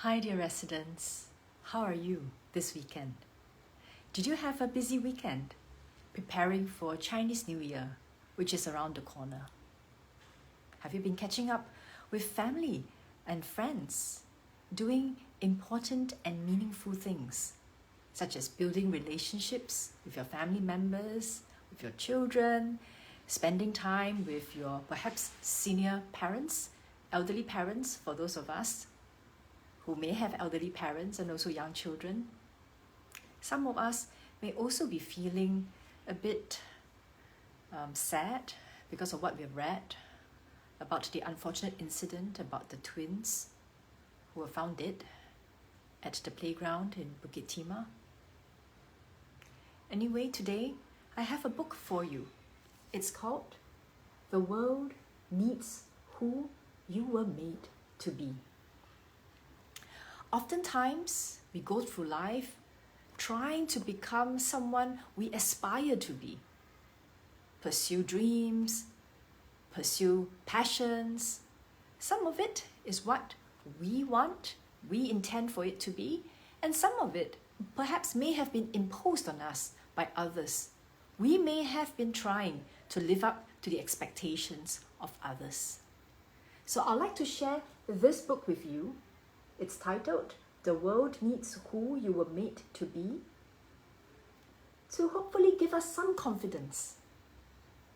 Hi dear residents, how are you this weekend? Did you have a busy weekend preparing for Chinese New Year, which is around the corner? Have you been catching up with family and friends, doing important and meaningful things, such as building relationships with your family members, with your children, spending time with your perhaps senior parents, elderly parents for those of us who may have elderly parents and also young children? Some of us may also be feeling a bit sad because of what we've read about the unfortunate incident about the twins who were found dead at the playground in Bukit Timah. Anyway, today I have a book for you. It's called The World Needs Who You Were Made to Be. Oftentimes, we go through life trying to become someone we aspire to be. Pursue dreams, pursue passions. Some of it is what we want, we intend for it to be, and some of it perhaps may have been imposed on us by others. We may have been trying to live up to the expectations of others. So I'd like to share this book with you. It's titled, The World Needs Who You Were Made to Be, to hopefully give us some confidence.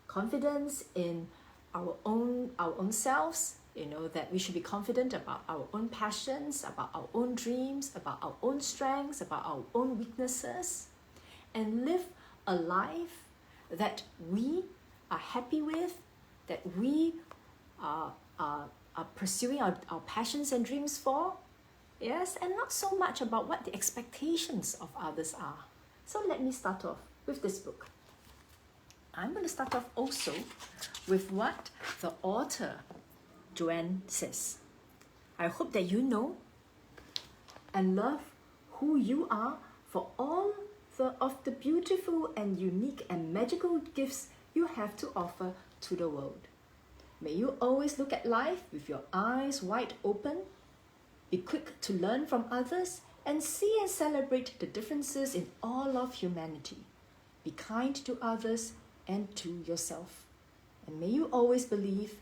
Confidence in our own selves, that we should be confident about our own passions, about our own dreams, about our own strengths, about our own weaknesses, and live a life that we are happy with, that we are pursuing our passions and dreams for. Yes, and not so much about what the expectations of others are. So let me start off with this book. I'm going to start off also with what the author, Joanne, says. I hope that you know and love who you are for all of the beautiful and unique and magical gifts you have to offer to the world. May you always look at life with your eyes wide open. Be quick to learn from others and see and celebrate the differences in all of humanity. Be kind to others and to yourself. And may you always believe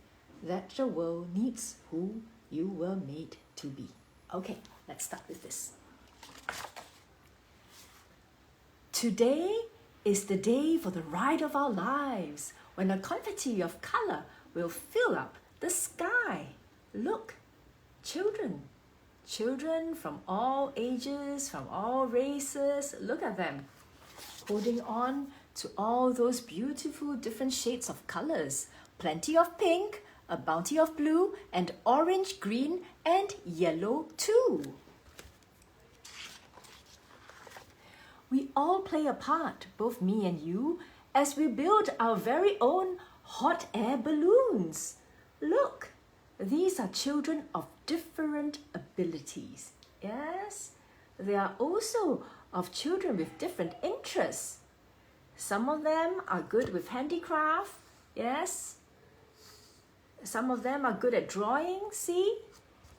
that the world needs who you were made to be. Okay, let's start with this. Today is the day for the ride of our lives, when a confetti of color will fill up the sky. Look, children from all ages, from all races, look at them, holding on to all those beautiful different shades of colors. Plenty of pink, a bounty of blue, and orange, green, and yellow too. We all play a part, both me and you, as we build our very own hot air balloons. Look, these are children of different abilities. Yes, they are also of children with different interests. Some of them are good with handicraft. Yes, some of them are good at drawing. See,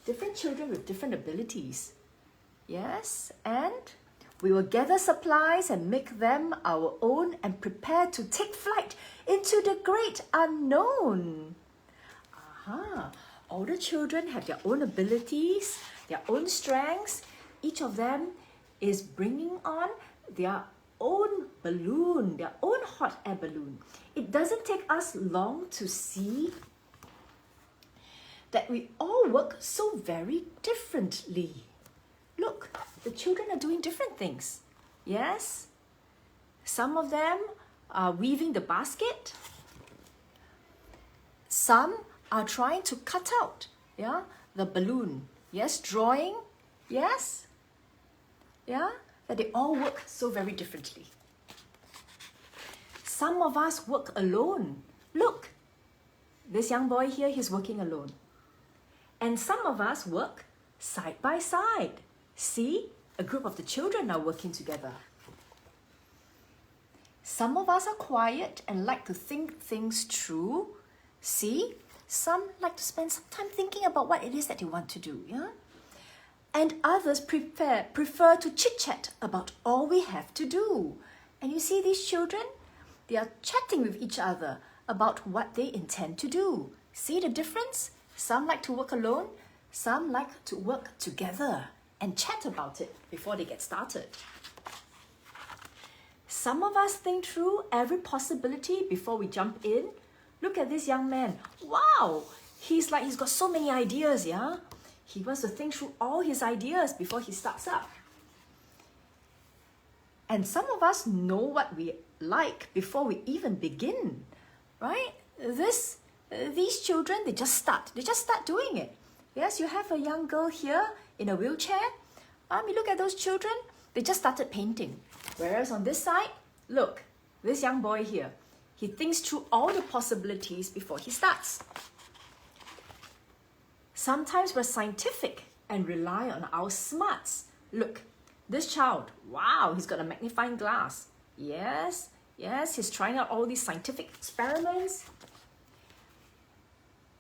different children with different abilities. Yes, and we will gather supplies and make them our own and prepare to take flight into the great unknown. All the children have their own abilities, their own strengths. Each of them is bringing on their own balloon, their own hot air balloon. It doesn't take us long to see that we all work so very differently. Look, the children are doing different things. Yes, some of them are weaving the basket. Some are trying to cut out the balloon. Yes, drawing. Yes. That they all work so very differently. Some of us work alone. Look, this young boy here, he's working alone. And some of us work side by side. See, a group of the children are working together. Some of us are quiet and like to think things through. See, some like to spend some time thinking about what it is that they want to do. And others prefer to chit-chat about all we have to do. And you see these children? They are chatting with each other about what they intend to do. See the difference? Some like to work alone, some like to work together and chat about it before they get started. Some of us think through every possibility before we jump in. Look at this young man. Wow! He's got so many ideas, yeah? He wants to think through all his ideas before he starts up. And some of us know what we like before we even begin, right? These children, they just start doing it. Yes, you have a young girl here in a wheelchair. You look at those children, they just started painting. Whereas on this side, look, this young boy here, he thinks through all the possibilities before he starts. Sometimes we're scientific and rely on our smarts. Look, this child, wow, he's got a magnifying glass. Yes, he's trying out all these scientific experiments.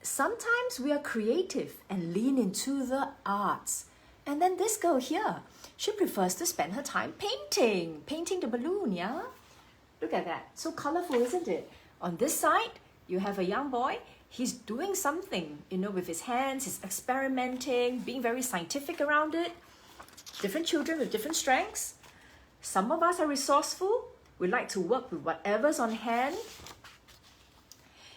Sometimes we are creative and lean into the arts. And then this girl here, she prefers to spend her time painting the balloon, yeah? Look at that, so colorful, isn't it? On this side, you have a young boy. He's doing something, with his hands. He's experimenting, being very scientific around it. Different children with different strengths. Some of us are resourceful. We like to work with whatever's on hand.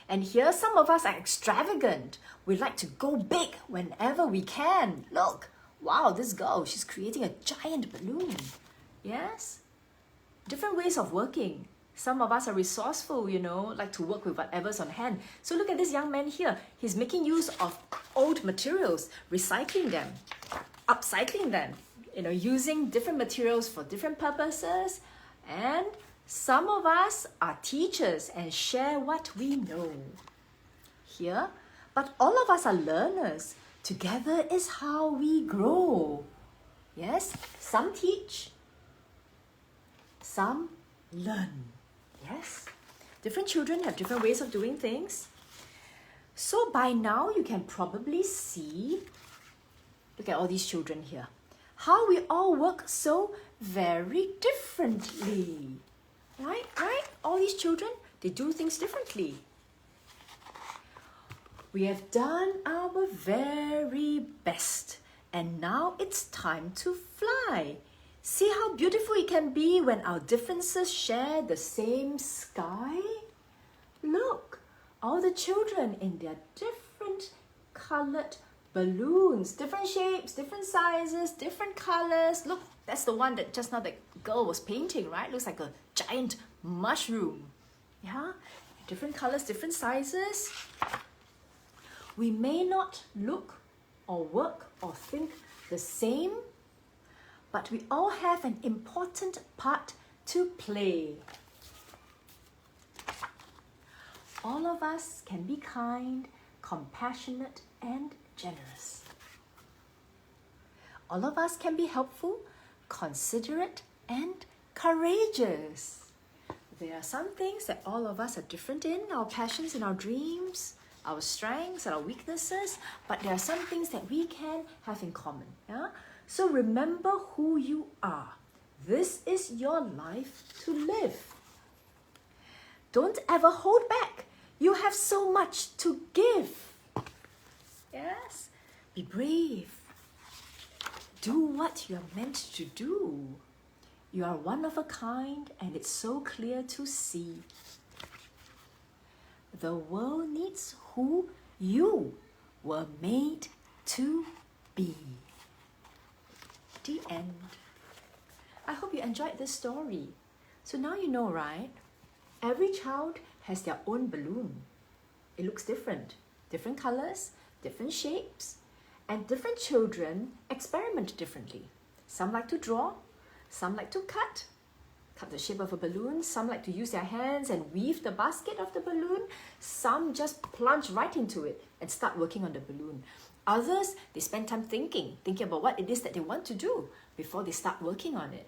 And here, some of us are extravagant. We like to go big whenever we can. Look, wow, this girl, she's creating a giant balloon. Yes? Different ways of working. Some of us are resourceful, like to work with whatever's on hand. So look at this young man here. He's making use of old materials, recycling them, upcycling them, using different materials for different purposes. And some of us are teachers and share what we know. Here, but all of us are learners. Together is how we grow. Yes, some teach, some learn. Yes, different children have different ways of doing things. So by now you can probably see, look at all these children here, how we all work so very differently. Right? All these children, they do things differently. We have done our very best, and now it's time to fly. See how beautiful it can be when our differences share the same sky? Look, all the children in their different colored balloons, different shapes, different sizes, different colors. Look, that's the one that just now the girl was painting, right? Looks like a giant mushroom. Yeah, different colors, different sizes. We may not look or work or think the same, but we all have an important part to play. All of us can be kind, compassionate, and generous. All of us can be helpful, considerate, and courageous. There are some things that all of us are different in, our passions and our dreams, our strengths and our weaknesses, but there are some things that we can have in common. Yeah? So remember who you are. This is your life to live. Don't ever hold back. You have so much to give. Yes? Be brave. Do what you're meant to do. You are one of a kind, and it's so clear to see. The world needs who you were made to be. The end. I hope you enjoyed this story. So now you know, right? Every child has their own balloon. It looks different. Different colors, different shapes, and different children experiment differently. Some like to draw, some like to cut the shape of a balloon. Some like to use their hands and weave the basket of the balloon. Some just plunge right into it and start working on the balloon. Others, they spend time thinking about what it is that they want to do before they start working on it.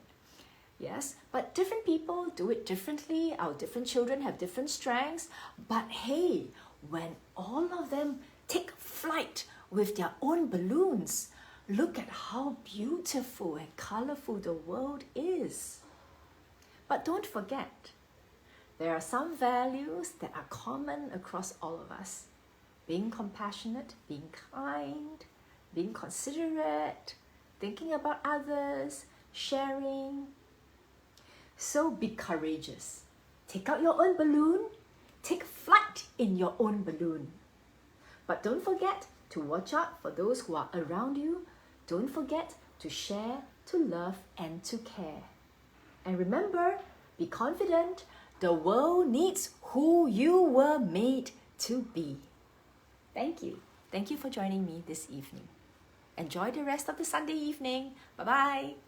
Yes, but different people do it differently. Our different children have different strengths. But hey, when all of them take flight with their own balloons, Look at how beautiful and colorful the world is. But don't forget, there are some values that are common across all of us. Being compassionate, being kind, being considerate, thinking about others, sharing. So be courageous. Take out your own balloon. Take flight in your own balloon. But don't forget to watch out for those who are around you. Don't forget to share, to love, and to care. And remember, be confident. The world needs who you were made to be. Thank you. Thank you for joining me this evening. Enjoy the rest of the Sunday evening. Bye-bye.